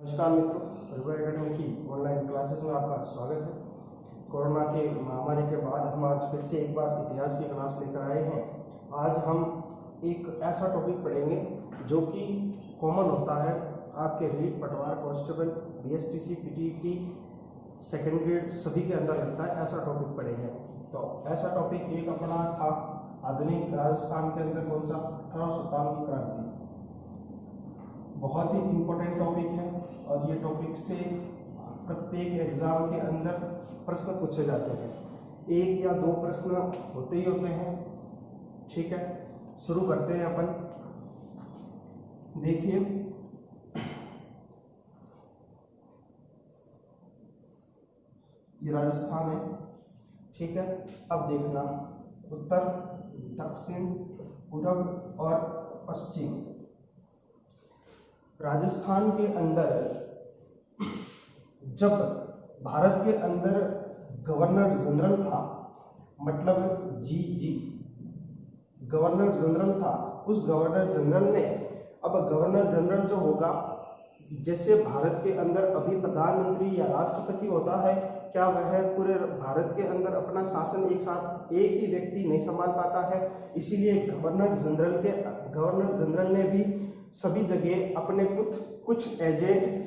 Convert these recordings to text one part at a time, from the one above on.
नमस्कार मित्रों, रघु एकेडमी की ऑनलाइन क्लासेस में आपका स्वागत है। कोरोना के महामारी के बाद हम आज फिर से एक बार इतिहास की क्लास लेकर आए हैं। आज हम एक ऐसा टॉपिक पढ़ेंगे जो कि कॉमन होता है आपके रीट, पटवार, constable, BSTC, PTT, second grade सभी के अंदर लगता है। ऐसा टॉपिक पढ़ेंगे। तो ऐसा टॉपिक एक अपना था आधुनिक राजस्थान के अंदर कौन सा 1857 की क्रांति। बहुत ही इम्पोर्टेंट टॉपिक है और ये टॉपिक से प्रत्येक एग्जाम के अंदर प्रश्न पूछे जाते हैं। एक या दो प्रश्न होते ही होते हैं। ठीक है, शुरू करते हैं अपन। देखिए, ये राजस्थान है। ठीक है, अब देखना उत्तर, दक्षिण, पूर्व और पश्चिम। राजस्थान के अंदर जब भारत के अंदर गवर्नर जनरल था, मतलब जी गवर्नर जनरल था, उस गवर्नर जनरल ने, अब गवर्नर जनरल जो होगा, जैसे भारत के अंदर अभी प्रधानमंत्री या राष्ट्रपति होता है, क्या वह पूरे भारत के अंदर अपना शासन एक साथ एक ही व्यक्ति नहीं संभाल पाता है। इसीलिए गवर्नर जनरल ने भी सभी जगह अपने कुछ एजेंट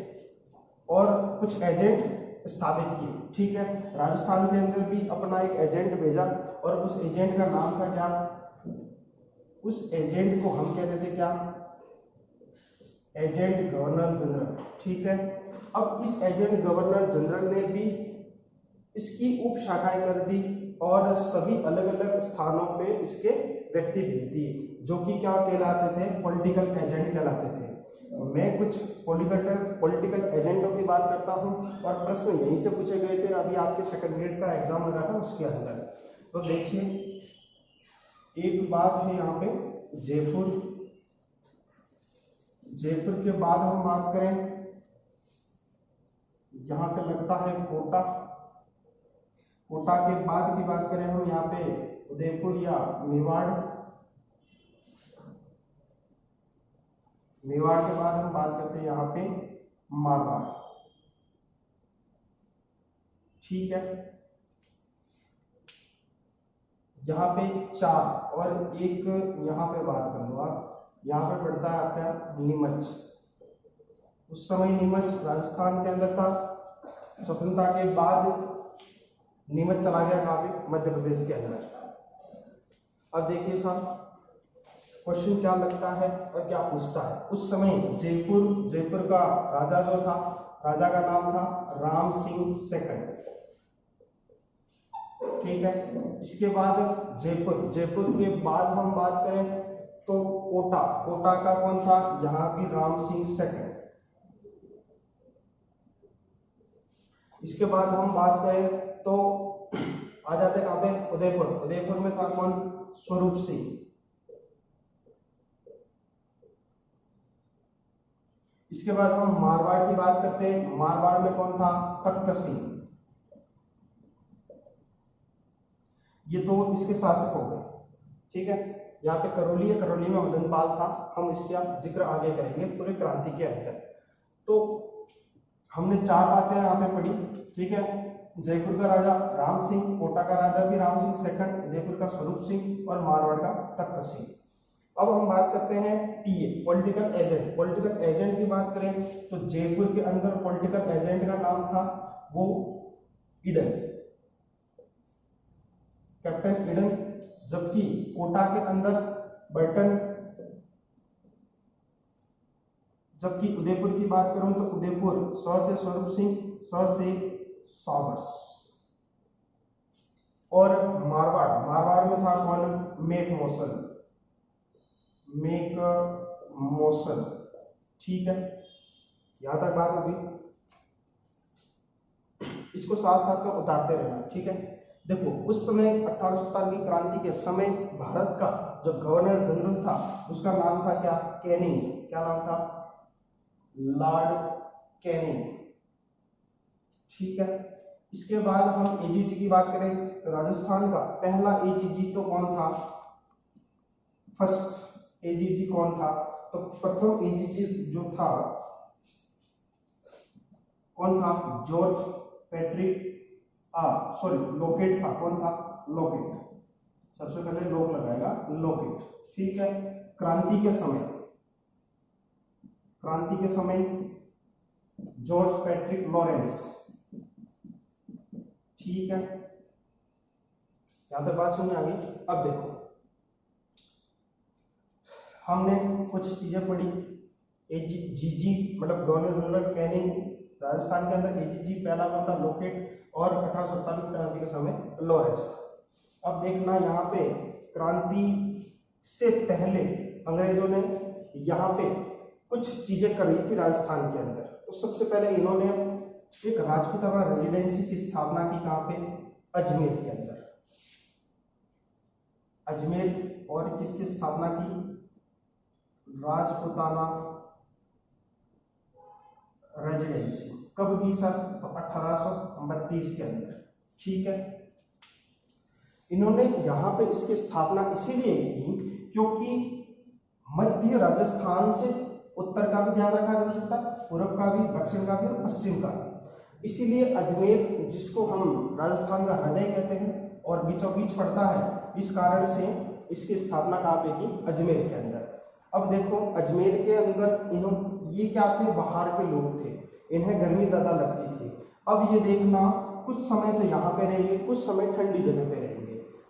स्थापित किए। ठीक है, राजस्थान के अंदर भी अपना एक एजेंट भेजा और उस एजेंट का नाम था क्या? उस एजेंट को हम कहते थे क्या? Agent governor general. ठीक है, अब इस एजेंट गवर्नर जनरल ने भी इसकी उप शाखाएं कर दी और सभी अलग अलग स्थानों पे इसके व्यक्ति भेज दिए, जो कि क्या कहलाते थे? पॉलिटिकल एजेंट कहलाते थे। मैं कुछ पॉलिटिकल एजेंटों की बात करता हूं और प्रश्न यहीं से पूछे गए थे। अभी आपके सेकंड ग्रेड का एग्जाम लगा था उसके अंदर। तो देखिए, एक बात है यहाँ पे जयपुर के बाद हम बात करें, यहाँ पे लगता है कोटा के बाद की बात करें हम यहाँ पे उदयपुर या मेवाड़ के बाद हम बात करते हैं यहाँ पे मारवाड़। ठीक है, यहाँ पे 4 और एक यहाँ पे बात कर लो आप। यहाँ पे पड़ता है आपका नीमच। उस समय नीमच राजस्थान के अंदर था। स्वतंत्रता के बाद नीमच चला गया कहाँ पे? मध्य प्रदेश के अंदर। अब देखिए साहब, क्वेश्चन क्या लगता है और क्या पूछता है। उस समय जयपुर का राजा जो था, राजा का नाम था राम सिंह सेकंड। ठीक है, इसके बाद जयपुर के बाद हम बात करें तो कोटा का कौन था? यहाँ भी राम सिंह सेकंड। इसके बाद हम बात करें तो आ जाते कहाँ पे? उदयपुर में था कौन? स्वरूप सिंह। इसके बाद हम मारवाड़ की बात करते हैं। मारवाड़ में कौन था? तख्त सिंह। ये दो इसके शासक हो गए। ठीक है, यहाँ पे करौली में मदनपाल था। हम इसका जिक्र आगे करेंगे पूरे क्रांति के अंदर। तो हमने 4 बातें यहाँ पे पढ़ी। ठीक है, जयपुर का राजा राम सिंह, कोटा का राजा भी राम सिंह सेकंड, उदयपुर का स्वरूप सिंह और मारवाड़ का तख्त सिंह। अब हम बात करते हैं पीए, पॉलिटिकल एजेंट की बात करें तो जयपुर के अंदर पॉलिटिकल एजेंट का नाम था वो ईडन, कैप्टन ईडन। जबकि कोटा के अंदर बर्टन। जबकि उदयपुर की बात करूं तो उदयपुर स से स्वरूप सिंह, स से सॉबर्स। और मारवाड़ में था कौन? मेक मौसल। ठीक है, यहां तक बात होगी। इसको साथ साथ में उतारते रहना। ठीक है, देखो उस समय 1857 की क्रांति के समय भारत का जो गवर्नर जनरल था उसका नाम था क्या? कैनिंग। क्या नाम था? Lord Canning. ठीक है, इसके बाद हम एजीजी की बात करें तो राजस्थान का पहला एजीजी तो कौन था? फर्स्ट एजीजी कौन था? तो प्रथम एजीजी जो था कौन था? जॉर्ज पैट्रिक सॉरी लोकेट था। कौन था? लोकेट। सबसे पहले लोक लगाएगा, लोकेट। ठीक है। क्रांति के समय जॉर्ज पैट्रिक लॉरेंस। ठीक है, यहां तक बात समझ आ गई। अब देखो, हमने कुछ चीजें पढ़ी। एजीजी मतलब गवर्नर जनरल कैनिंग राजस्थान के अंदर, एजीजी पहला बंदा लोकेट, और 1847 क्रांति के समय लॉरेंस। अब देखना, यहाँ पे क्रांति से पहले अंग्रेजों ने यहाँ पे कुछ चीजें करी थी राजस्थान के अंदर। तो सबसे पहले इन्होंने एक राजपूताना रेजिडेंसी की स्थापना की। कहाँ पे? अजमेर के अंदर। अजमेर। और किसकी स्थापना की? राजपूताना रेजिडेंसी। कब की सर? तो 1832 के अंदर। ठीक है। इन्होंने यहाँ पे इसकी स्थापना इसीलिए की क्योंकि मध्य राजस्थान से उत्तर का भी ध्यान रखा जा सकता है, पूर्व का भी, दक्षिण का भी और पश्चिम का भी। इसीलिए अजमेर, जिसको हम राजस्थान का हृदय कहते हैं और बीचों बीच पड़ता है, इस कारण से इसकी स्थापना कहाँ पे की? अजमेर के अंदर। अब देखो, अजमेर के अंदर ये क्या थे? बाहर के लोग थे, इन्हें गर्मी ज्यादा लगती थी। अब ये देखना, कुछ समय तो यहाँ पे रहेंगे, कुछ समय ठंडी जगह पे रहेंगे।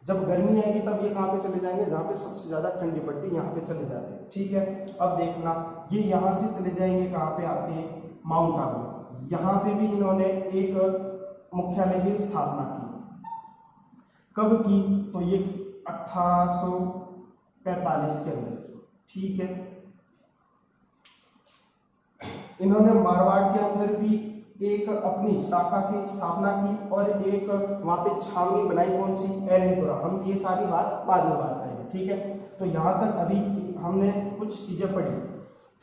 जब गर्मी आएगी तब ये कहाँ पे चले जाएंगे? जहाँ पे सबसे ज्यादा ठंडी पड़ती है, यहाँ पे चले जाते हैं। ठीक है। अब देखना, ये यहाँ से चले जाएंगे कहाँ पे? आपके माउंट आबू। यहाँ पे भी इन्होंने एक मुख्यालय की स्थापना की। कब की? तो ये 1845 के अंदर की। ठीक है। इन्होंने मारवाड़ के अंदर भी एक अपनी शाखा की स्थापना की और एक वहां पे छावनी बनाई। कौन सी? एरनपुरा। हम ये सारी बात बाद में बात करेंगे। ठीक है। तो यहाँ तक अभी हमने कुछ चीजें पढ़ी।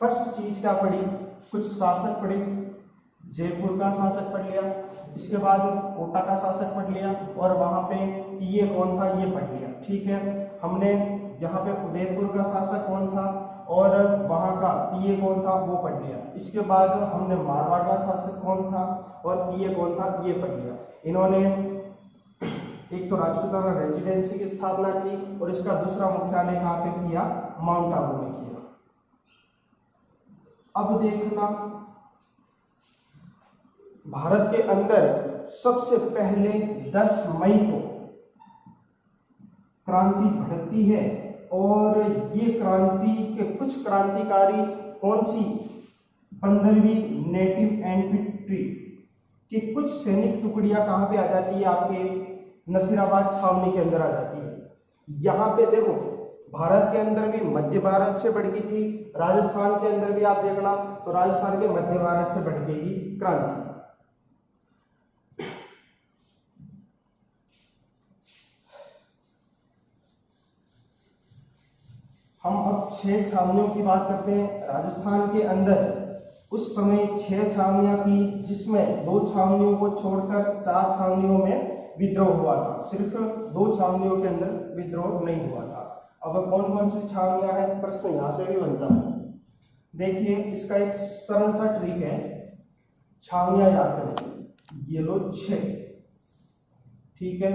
फर्स्ट चीज क्या पढ़ी? कुछ शासक पढ़े। जयपुर का शासक पढ़ लिया, इसके बाद कोटा का शासक पढ़ लिया, और वहां पे ये कौन था ये पढ़ लिया। ठीक है। हमने यहाँ पे उदयपुर का शासक कौन था और वहां का पीए कौन था वो पढ़ लिया। इसके बाद हमने मारवाड़ का शासक कौन था और पीए कौन था ये पढ़ लिया। इन्होंने एक तो राजपूताना रेजिडेंसी की स्थापना की और इसका दूसरा मुख्यालय कहाँ पे किया? माउंट आबू में किया। अब देखना, भारत के अंदर सबसे पहले 10 मई को क्रांति भड़कती है और ये क्रांति के कुछ क्रांतिकारी कौन सी? 15वीं नेटिव इन्फेंट्री की कुछ सैनिक टुकड़ियां कहां पे आ जाती है? आपके नसीराबाद छावनी के अंदर आ जाती है। यहां पे देखो, भारत के अंदर भी मध्य भारत से बढ़ गई थी, राजस्थान के अंदर भी आप देखना तो राजस्थान के मध्य भारत से बढ़ गई थी क्रांति। हम अब 6 छावनियों की बात करते हैं। राजस्थान के अंदर उस समय 6 छावनियां थी, जिसमें 2 छावनियों को छोड़कर 4 छावनियों में विद्रोह हुआ था। सिर्फ 2 छावनियों के अंदर विद्रोह नहीं हुआ था। अब कौन कौन सी छावनियां हैं? प्रश्न यहां से भी बनता है। देखिए, इसका एक सरल सा ट्रिक है, छावनियां याद करें। ये लो 6। ठीक है।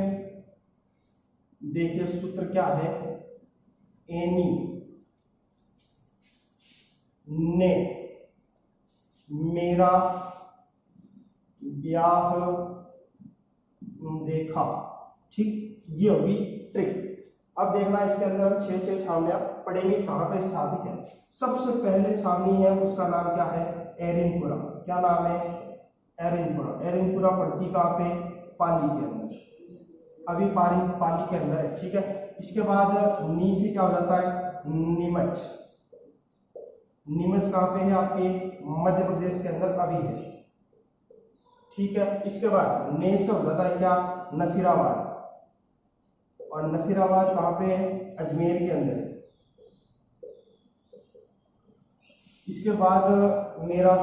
देखिए सूत्र क्या है? एनी ने मेरा ब्याह देखा। ठीक, ये होगी ट्रिक। अब देखना, इसके अंदर हम 6 छावनियां पढ़ेंगे कहां पे स्थापित है। सबसे पहले छावनी है, उसका नाम क्या है? एरनपुरा। क्या नाम है? एरनपुरा। एरनपुरा पड़ती कहां पे? पाली के अंदर। अभी पाली के अंदर है। ठीक है। इसके बाद नी से क्या हो जाता है? नीमच। नीमच कहां पे है? आपके मध्य प्रदेश के अंदर अभी है। ठीक है। इसके बाद ने से हो जाता है क्या? नसीराबाद। और नसीराबाद कहां पे है? अजमेर के अंदर। इसके बाद मेरा,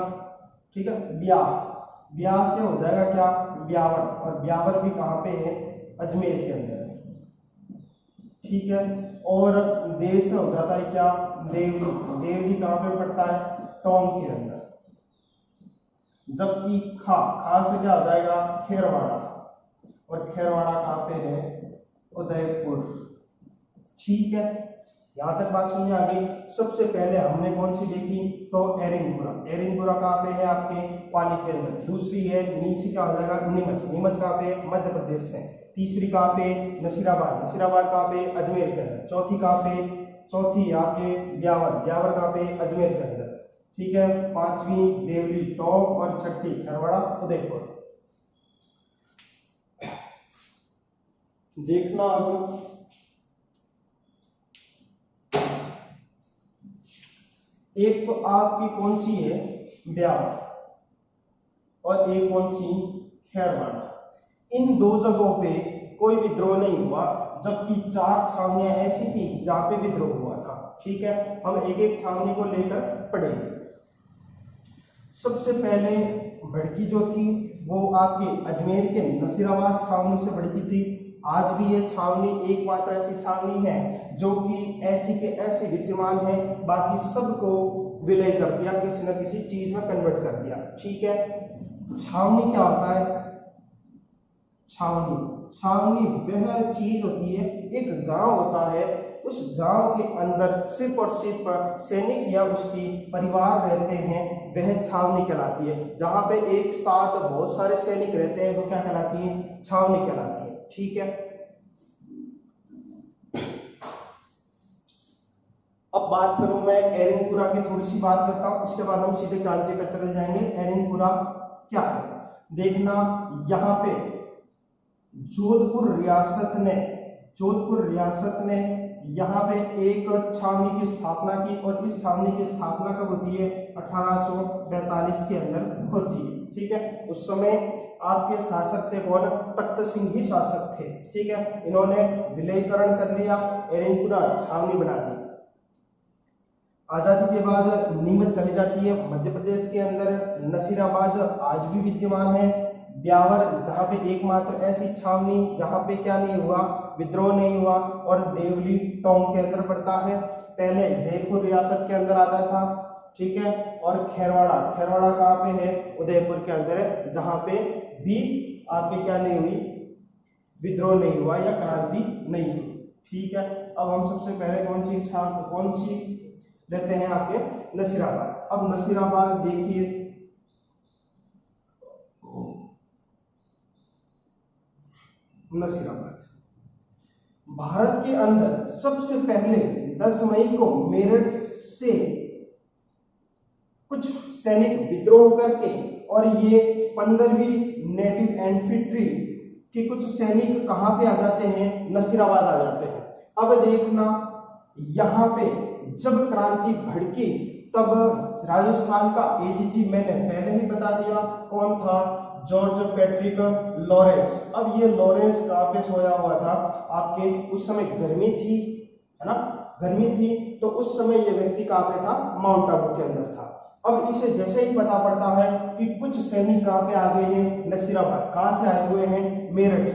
ठीक है, ब्याह। ब्याह से हो जाएगा क्या? ब्यावर। और ब्यावर भी कहां पे है? अजमेर के अंदर। ठीक है। और देव से हो जाता है क्या? देवली। देवली कहां पे पड़ता है? टोंक के अंदर। जबकि खा से क्या हो जाएगा, खेरवाड़ा, और खेरवाड़ा कहाँ पे है, उदयपुर। ठीक है, यहां तक बात समझ आ गई। सबसे पहले हमने कौन सी देखी, तो एरिनपुरा। एरिनपुरा कहाँ पे है, आपके पाली के अंदर। दूसरी है नीसी, क्या हो जाएगा, नीमच। नीमच कहाँ पे, मध्य प्रदेश में। तीसरी कहाँ पे, नसीराबाद। नसीराबाद कहाँ पे, अजमेर के अंदर। चौथी कहाँ पे, चौथी आपके ब्यावर। ब्यावर कहाँ पे, अजमेर के अंदर। ठीक है, पांचवी देवली टोंक, और छठी खेरवाड़ा उदयपुर। देखना अब एक तो आपकी कौन सी है, ब्यावर, और एक कौन सी, खेरवाड़ा। इन दो जगहों पे कोई विद्रोह नहीं हुआ, जबकि 4 छावनियां ऐसी थी जहां पे विद्रोह हुआ था। ठीक है, हम एक एक छावनी को लेकर पढ़ेंगे। सबसे पहले भड़की जो थी वो आपके अजमेर के नसीराबाद छावनी से भड़की थी। आज भी ये छावनी एकमात्र ऐसी छावनी है जो कि ऐसी के ऐसी विद्यमान है, बाकी सबको विलय कर दिया, किसी न किसी चीज में कन्वर्ट कर दिया। ठीक है, छावनी क्या होता है, छावनी छावनी वह चीज होती है, एक गांव होता है, उस गांव के अंदर सिर्फ और सिर्फ सैनिक या उसकी परिवार रहते हैं, वह छावनी कहलाती है। जहां पे एक साथ बहुत सारे सैनिक रहते हैं वो क्या कहलाती है, छावनी कहलाती है। ठीक है, अब बात करूं मैं एरिनपुरा की, थोड़ी सी बात करता हूं, इसके बाद हम सीधे क्रांति पर चले जाएंगे। एरिनपुरा क्या है, देखना, यहाँ पे जोधपुर रियासत ने यहाँ पे एक छावनी की स्थापना की, और इस छावनी की स्थापना कब होती है, 1842 के अंदर होती है। ठीक है, उस समय आपके शासक थे कौन, तख्त सिंह ही शासक थे। ठीक है, इन्होंने विलयीकरण कर लिया, एरिनपुरा छावनी बना दी। आजादी के बाद नीमच चली जाती है मध्य प्रदेश के अंदर। नसीराबाद आज भी विद्यमान है। ब्यावर, जहां पे एकमात्र ऐसी छावनी जहां पे क्या नहीं हुआ, विद्रोह नहीं हुआ, और देवली टोंक के अंदर पड़ता है, पहले जयपुर रियासत के अंदर आता था। ठीक है, और खेरवाड़ा कहाँ पे है, उदयपुर के अंदर है, जहां पे भी आपकी क्या नहीं हुई, विद्रोह नहीं हुआ या क्रांति नहीं हुई। ठीक है, अब हम सबसे पहले कौन सी लेते हैं, आपके नसीराबाद। अब नसीराबाद देखिए, नसीराबाद भारत के अंदर सबसे पहले 10 मई को मेरठ से कुछ सैनिक विद्रोह करके, और ये 15वीं नेटिव इन्फेंट्री के कुछ सैनिक कहां पे आ जाते हैं, नसीराबाद आ जाते हैं। अब देखना, यहां पे जब क्रांति भड़की तब राजस्थान का एजीजी मैंने पहले ही बता दिया कौन था, जॉर्ज पैट्रिक लॉरेंस। अब ये लॉरेंस कहाँ पे सोया हुआ था, आपके उस समय गर्मी थी, है ना, गर्मी थी, तो उस समय ये व्यक्ति कहाँ पे था, माउंट आबू के अंदर था। अब इसे जैसे ही पता पड़ता है कि कुछ सैनिक कहाँ पे आ गए हैं, नसीराबाद। कहाँ से आए हुए हैं, मेरठ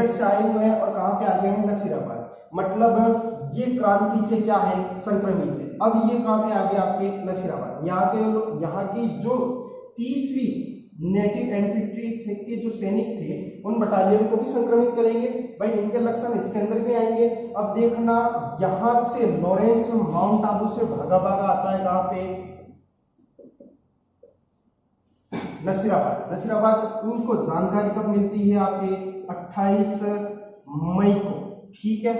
से आए हुए हैं, और कहाँ पे आ गए हैं, नसीराबाद। मतलब ये क्रांति से क्या है, संक्रमित है। अब ये कहाँ पे आ गए, आपके नसीराबाद। यहाँ की जो 30वीं नेटिव इन्फेंट्री के जो सैनिक थे, उन बटालियन को भी संक्रमित करेंगे। भाई इनके लक्षण इसके अंदर भी आएंगे। अब देखना, यहां से लॉरेंस माउंट आबू से भागा आता है, कहां पे, नसीराबाद। उनको जानकारी कब मिलती है, आपके 28 मई को। ठीक है,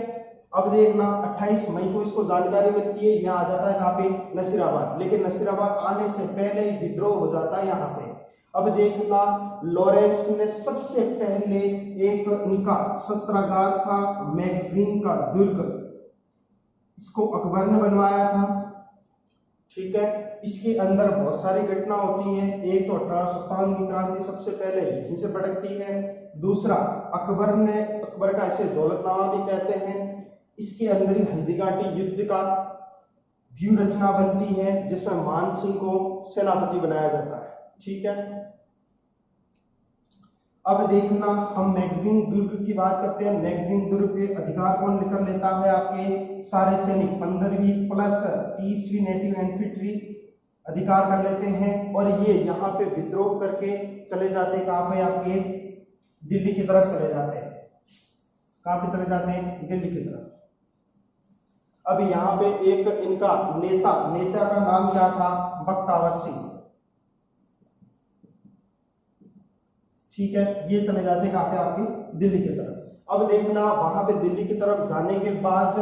अब देखना, 28 मई को इसको जानकारी मिलती है, यहाँ आ जाता है कहाँ पे, नसीराबाद। लेकिन नसीराबाद आने से पहले ही विद्रोह हो जाता है यहाँ पे। अब देखना, लॉरेंस ने सबसे पहले एक इनका शस्त्रागार था, मैगजीन का दुर्ग, इसको अकबर ने बनवाया था। ठीक है, इसके अंदर बहुत सारी घटना होती हैं। एक तो 1857 की क्रांति सबसे पहले यहीं से भड़कती है। दूसरा, अकबर का इसे दौलतनामा भी कहते हैं, इसके अंदर ही हल्दीघाटी युद्ध का व्यू रचना बनती है, जिसमें मान सिंह को सेनापति बनाया जाता है। ठीक है, अब देखना, हम मैगजीन दुर्ग की बात करते हैं। मैगजीन दुर्ग के अधिकार कौन कर लेता है, आपके सारे सैनिक, 15वीं प्लस 30वीं नेटिव इन्फेंट्री, अधिकार कर लेते हैं और ये यहाँ पे विद्रोह करके चले जाते हैं। कहाँ पे? आपके दिल्ली की तरफ चले जाते हैं। कहाँ पे चले जाते हैं? दिल्ली की तरफ। अब यहाँ पे एक इनका नेता का नाम क्या था? बख्तियार सिंह। ठीक है, ये चले जाते हैं कहाँ पे? आपके दिल्ली की तरफ। अब देखना, वहां पे दिल्ली की तरफ जाने के बाद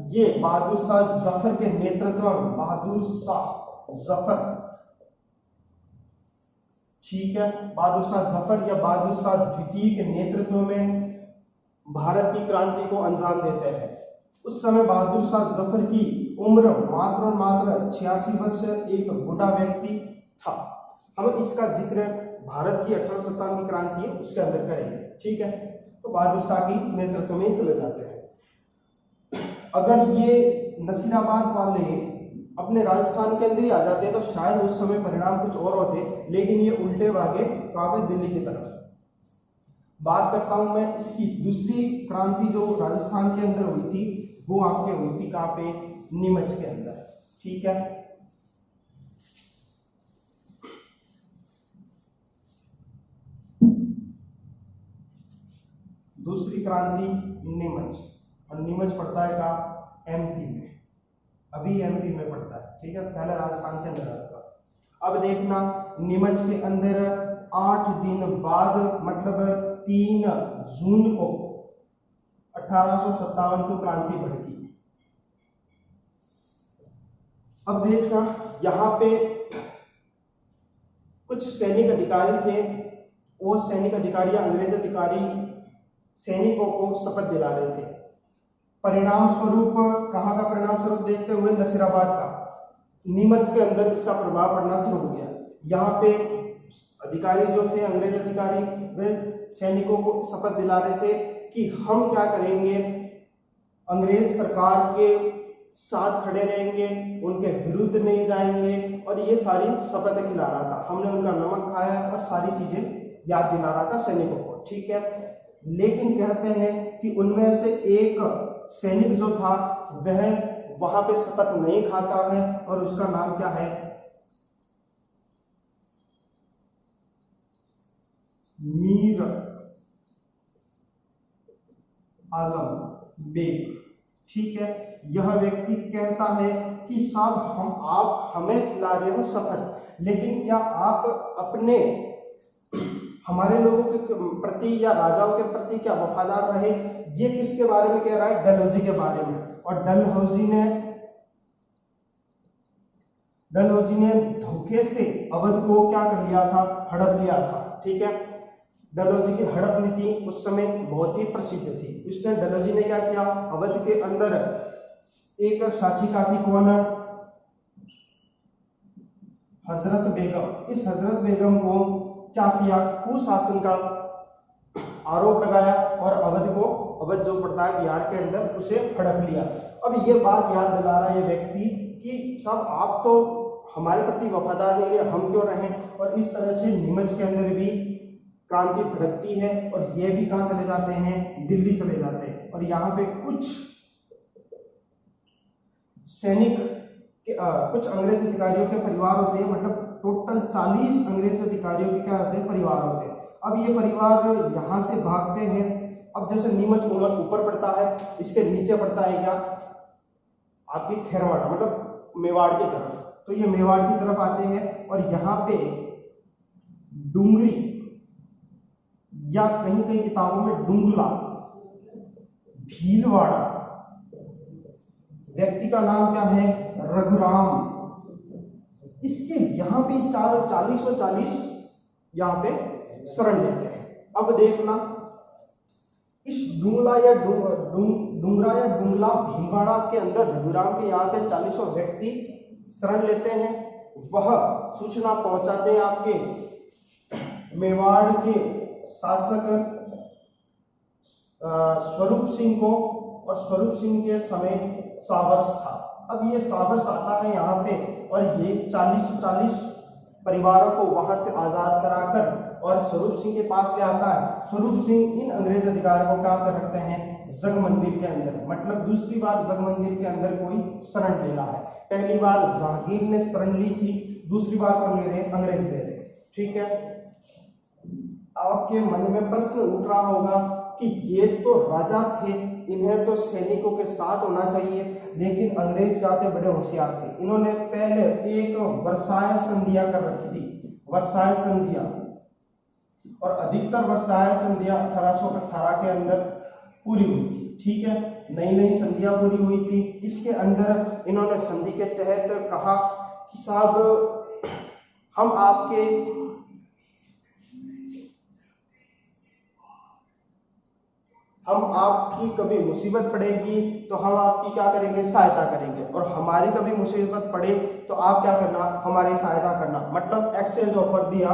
ये बहादुर शाह जफर के नेतृत्व में, बहादुर शाह जफर, ठीक है, बहादुर शाह जफर या बहादुर शाह द्वितीय के नेतृत्व में भारत की क्रांति को अंजाम देते हैं। उस समय बहादुर शाह जफर की उम्र मात्र और मात्र 86 वर्ष, एक बूढ़ा व्यक्ति था। हम इसका जिक्र भारत की 1857 की क्रांति है उसके अंदर करेंगे। ठीक है, तो बहादुर शाह की नेतृत्व में चले जाते हैं। अगर ये नसीराबाद वाले अपने राजस्थान के अंदर ही आ जाते हैं तो शायद उस समय परिणाम कुछ और होते, लेकिन ये उल्टे भागे कहाँ पे? दिल्ली की तरफ। बात करता हूं मैं इसकी दूसरी क्रांति जो राजस्थान के अंदर हुई थी, वो आपके हुई थी कहाँ पे? नीमच के अंदर। ठीक है, दूसरी क्रांति नीमच, और नीमच पड़ता है कहाँ? एमपी में। अभी एमपी में पड़ता है। ठीक है, पहले राजस्थान के अंदर आता था। अब देखना, नीमच के अंदर 8 दिन बाद, मतलब 3 जून को 1857 को क्रांति भड़की। अब देखना, यहाँ पे कुछ सैनिक अधिकारी थे, वो सैनिक अधिकारी, अंग्रेज अधिकारी सैनिकों को शपथ दिला रहे थे। परिणाम स्वरूप, कहाँ का परिणाम स्वरूप देखते हुए? नसीराबाद का। नीमच के अंदर इसका प्रभाव पड़ना शुरू हो गया। यहाँ पे अधिकारी जो थे, अंग्रेज अधिकारी, वे सैनिकों को शपथ दिला रहे थे कि हम क्या करेंगे, अंग्रेज सरकार के साथ खड़े रहेंगे, उनके विरुद्ध नहीं जाएंगे, और ये सारी शपथ खिला रहा था। हमने उनका नमक खाया और सारी चीजें याद दिला रहा था सैनिकों को। ठीक है, लेकिन कहते हैं कि उनमें से एक सैनिक जो था वह वहां पे शपथ नहीं खाता है, और उसका नाम क्या है? मीर आलम बेग। ठीक है, यह व्यक्ति कहता है कि साहब आप हमें खिला रहे हो शपथ, लेकिन क्या आप अपने हमारे लोगों के प्रति या राजाओं के प्रति क्या वफादार रहे? ये किसके बारे में कह रहा है? डलहौजी के बारे में। और डलहौजी ने धोखे से अवध को क्या कर लिया था? हड़प लिया था। ठीक है, डलहौजी की हड़प नीति उस समय बहुत ही प्रसिद्ध थी। उसने डलहौजी ने क्या किया? अवध के अंदर एक शासिका थी, कौन? हजरत बेगम। इस हजरत बेगम को क्या किया? कुशासन का आरोप लगाया और अवध जो पड़ता है बिहार के अंदर, उसे हड़प लिया। अब ये बात याद दिला रहा है ये व्यक्ति कि साहब आप तो हमारे प्रति वफादार नहीं रहे, हम क्यों रहें? और इस तरह से नीमच के अंदर भी क्रांति भड़कती है और ये भी कहाँ चले जाते हैं? दिल्ली चले जाते हैं। और यहाँ पे कुछ सैनिक कुछ अंग्रेज अधिकारियों के परिवार होते हैं, मतलब टोटल 40 अंग्रेज अधिकारियों के क्या होते हैं? परिवार होते हैं। अब ये परिवार यहाँ से भागते हैं। अब जैसे नीमच ऊपर पड़ता है, इसके नीचे पड़ता है क्या? आपकी खेरवाड़ा, मतलब मेवाड़ की तरफ। तो ये मेवाड़ की तरफ आते हैं और यहाँ पे डूंगरी, या कहीं कहीं किताबों में डुंगला, भीलवाड़ा, व्यक्ति का नाम क्या है? रघुराम। इसके यहाँ पे 40 यहाँ पे शरण लेते हैं। अब देखना, इस डुंगरा या डुंगला भीलवाड़ा के अंदर रघुराम के यहाँ पे 40 व्यक्ति शरण लेते हैं। वह सूचना पहुंचाते हैं आपके मेवाड़ के शासक स्वरूप सिंह को, और स्वरूप सिंह के समय सावर्स था। अब ये सावर्स आता है यहाँ पे और ये 40 परिवारों को वहां से आजाद कराकर और स्वरूप सिंह के पास ले आता है। स्वरूप सिंह इन अंग्रेज अधिकारियों को क्या कर रखते हैं? जग मंदिर के अंदर, मतलब दूसरी बार जग मंदिर के अंदर कोई शरण ले रहा है। पहली बार जहांगीर ने शरण ली थी, दूसरी बार कौन ले रहे हैं? अंग्रेज ले रहे हैं। ठीक है, आपके मन में प्रश्न उठ रहा होगा कि ये तो राजा थे, इन्हें तो सैनिकों के साथ होना चाहिए, लेकिन अंग्रेज क्या थे? बड़े होशियार थे। इन्होंने पहले एक वर्साय संधियां कर रखी थी, वर्साय संधियां, और अधिकतर वर्साय संधियां 1818 के अंदर पूरी हुई थी। ठीक है, नई नई संधियां पूरी हुई थी। इसके अंदर इन्होंने संधि के तहत कहा कि साहब हम आपकी कभी मुसीबत पड़ेगी तो हम आपकी क्या करेंगे? सहायता करेंगे, और हमारी कभी मुसीबत पड़े तो आप क्या करना? हमारी सहायता करना। मतलब एक्सचेंज ऑफर दिया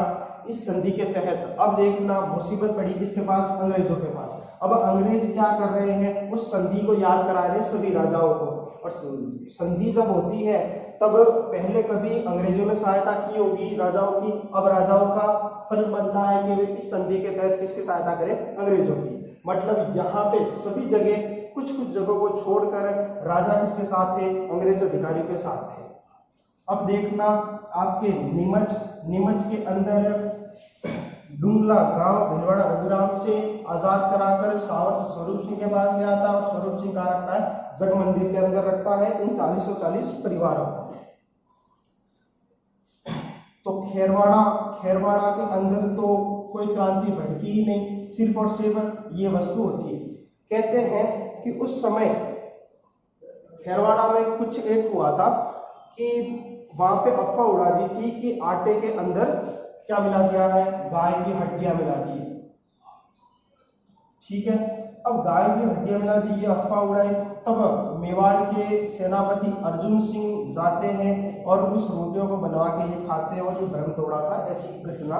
इस संधि के तहत। अब देखना, मुसीबत पड़ी किसके पास? अंग्रेजों के पास। अब अंग्रेज क्या कर रहे हैं? उस संधि को याद करा रहे हैं सभी राजाओं को। और संधि जब होती है तब पहले कभी अंग्रेजों ने सहायता की होगी राजाओं की, अब राजाओं का फर्ज बनता है कि वे इस संधि के तहत किसकी सहायता करें? अंग्रेजों की। मतलब यहाँ पे सभी जगह कुछ कुछ जगहों को छोड़कर राजा किसके साथ थे? अंग्रेज अधिकारियों के साथ थे। अब देखना, आपके नीमच के अंदर डुंगला गांव भिलवाड़ा रघुराम से आजाद कराकर सावर स्वरूप सिंह के पास गया था, और स्वरूप सिंह कहाँ रखता है? जग मंदिर के अंदर रखता है इन 4040 परिवारों को। तो खेरवाड़ा के अंदर तो कोई क्रांति भड़की ही नहीं, सिर्फ और सिर्फ ये वस्तु होती है। कहते हैं कि उस समय खेरवाड़ा में कुछ एक हुआ था कि वहां पे अफवाह उड़ा दी थी कि आटे के अंदर क्या मिला दिया है? गाय की हड्डियां मिला दी है। ठीक है, अब गाय की हड्डियां मिला दी, ये अफवाह उड़ाई। तब मेवाड़ के सेनापति अर्जुन सिंह जाते हैं और उस रोटियों को बनवा के ये खाते हैं, और जो भ्रम तोड़ा था, ऐसी घटना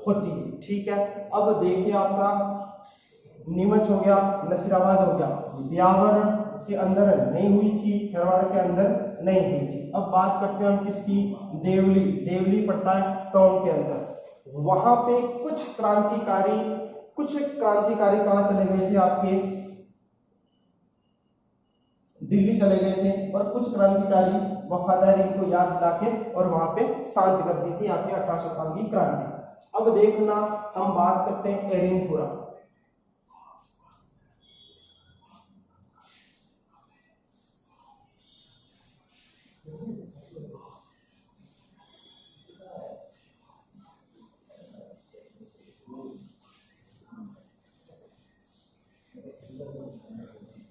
होती है। ठीक है, अब देखिए, आपका नीमच हो गया, नसीराबाद हो गया, ब्यावर के अंदर नहीं हुई थी, खेरवाड़ के अंदर नहीं हुई थी। अब बात करते हैं हम किसकी? देवली पड़ता है टाउन के अंदर। वहां पे कुछ क्रांतिकारी कहाँ चले गए थे? आपके दिल्ली चले गए थे, और कुछ क्रांतिकारी वफादारी को याद दिला के और वहां पे शांत कर दी थी आपके 1857 की क्रांति। अब देखना, हम बात करते हैं एरिनपुरा।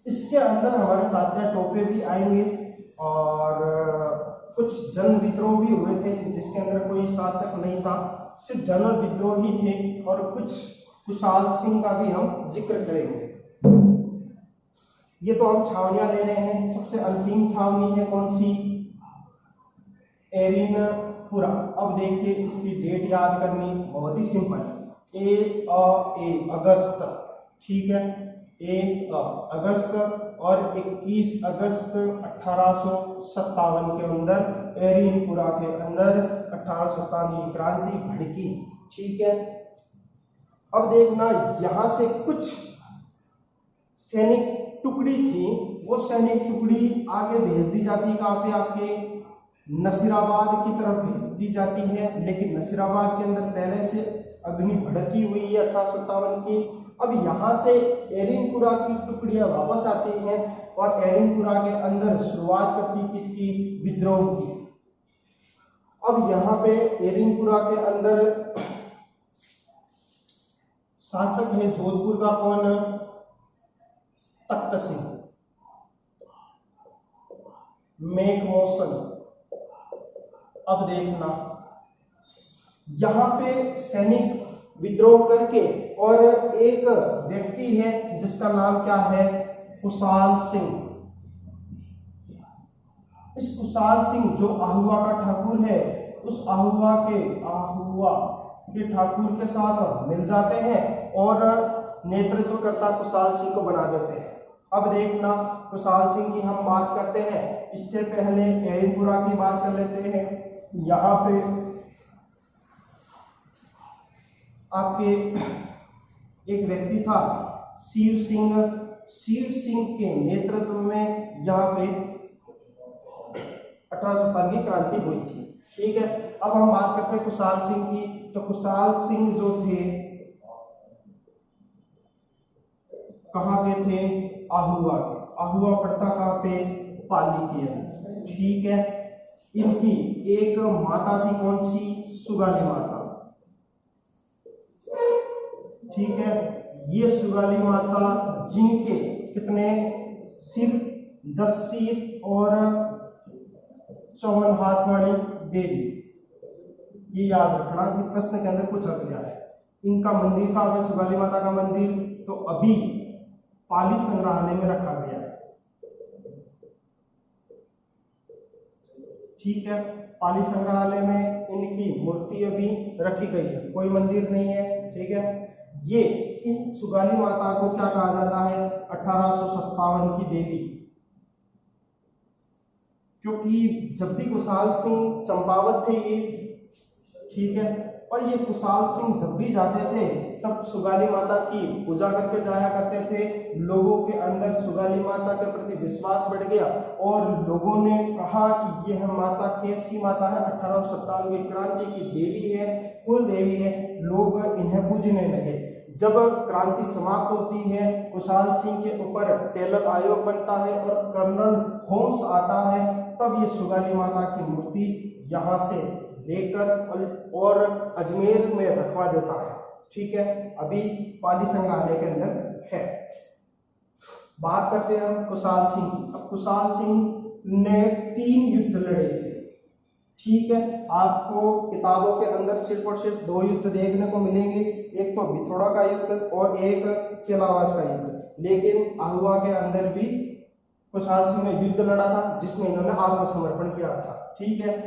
इसके अंदर हमारे तात्या टोपे भी आएंगे, और कुछ जन विद्रोह भी हुए थे जिसके अंदर कोई शासक नहीं था, सिर्फ जनरल विद्रोह ही थे, और कुछ कुशाल सिंह का भी हम जिक्र करेंगे। ये तो हम छावनियां ले रहे हैं। सबसे अंतिम छावनी है कौन सी? एरिनपुरा। अब देखिए, इसकी डेट याद करनी बहुत ही सिंपल है। ए अगस्त। ठीक है, 1 अगस्त और 21 अगस्त 1857 के अंदर एरिनपुरा के अंदर 1857 की क्रांति भड़की। ठीक है, अब देखना, यहां से कुछ सैनिक टुकड़ी थी, वो सैनिक टुकड़ी आगे भेज दी जाती, कहाँ पे? आपके नसीराबाद की तरफ भेज दी जाती है। लेकिन नसीराबाद के अंदर पहले से अग्नि भड़की हुई है 1857 की। अब यहाँ से एरिनपुरा की टुकड़ियां वापस आती हैं, और एरिनपुरा के अंदर शुरुआत करती किसकी? विद्रोह की। अब यहाँ पे एरिनपुरा के अंदर शासक है जोधपुर का कौन? तख्त सिंह, मैकमोहन। अब देखना, यहाँ पे सैनिक विद्रोह करके, और एक व्यक्ति है जिसका नाम क्या है? कुशाल सिंह। इस कुशाल सिंह जो आहुआ का ठाकुर है, उस आहुआ के ठाकुर के साथ मिल जाते हैं और नेतृत्व करता कुशाल सिंह को बना देते हैं। अब देखना, कुशाल सिंह की हम बात करते हैं, इससे पहले एरिनपुरा की बात कर लेते हैं। यहाँ पे आपके एक व्यक्ति था शिव सिंह के नेतृत्व में यहाँ पे 1857 की क्रांति हुई थी। ठीक है, अब हम बात करते हैं कुशाल सिंह की। तो कुशाल सिंह जो थे कहाँ के थे? आहुआ के। आहुआ पड़ता कहाँ पे? पाली के अंदर। ठीक है, इनकी एक माता थी, कौन सी? सुगाली माता। ठीक है, ये सुगाली माता जिनके कितने सिर? 10 सिर और 54 हाथ वाली देवी। ये याद रखना कि प्रश्न के अंदर पूछा गया है। इनका मंदिर कहाँ है? सुगाली माता का मंदिर तो अभी पाली संग्रहालय में रखा गया है। ठीक है, पाली संग्रहालय में इनकी मूर्ति अभी रखी गई है, कोई मंदिर नहीं है। ठीक है, ये इन सुगाली माता को क्या कहा जाता है? 1857 की देवी, क्योंकि जब भी कुशाल सिंह चंपावत थे ये, ठीक है, और ये कुशाल सिंह जब भी जाते थे तब सुगाली माता की पूजा करके जाया करते थे। लोगों के अंदर सुगाली माता के प्रति विश्वास बढ़ गया और लोगों ने कहा कि यह माता कैसी माता है? 1857 की क्रांति की देवी है, कुल देवी है। लोग इन्हें पूजने लगे। जब क्रांति समाप्त होती है, कुशाल सिंह के ऊपर टेलर आयोग बनता है और कर्नल होम्स आता है, तब ये सुगाली माता की मूर्ति यहाँ से लेकर और अजमेर में रखवा देता है। ठीक है, अभी पाली संग्रहालय के अंदर है। बात करते हैं हम कुशाल सिंह की। अब कुशाल सिंह ने 3 युद्ध लड़े थे। ठीक है, आपको किताबों के अंदर सिर्फ और सिर्फ 2 युद्ध देखने को मिलेंगे, एक तो बिथोड़ा का युद्ध और एक चेलावास का युद्ध। लेकिन आहुआ के अंदर भी कुशाल सिंह ने युद्ध लड़ा था जिसमें इन्होंने आत्मसमर्पण किया था। ठीक है,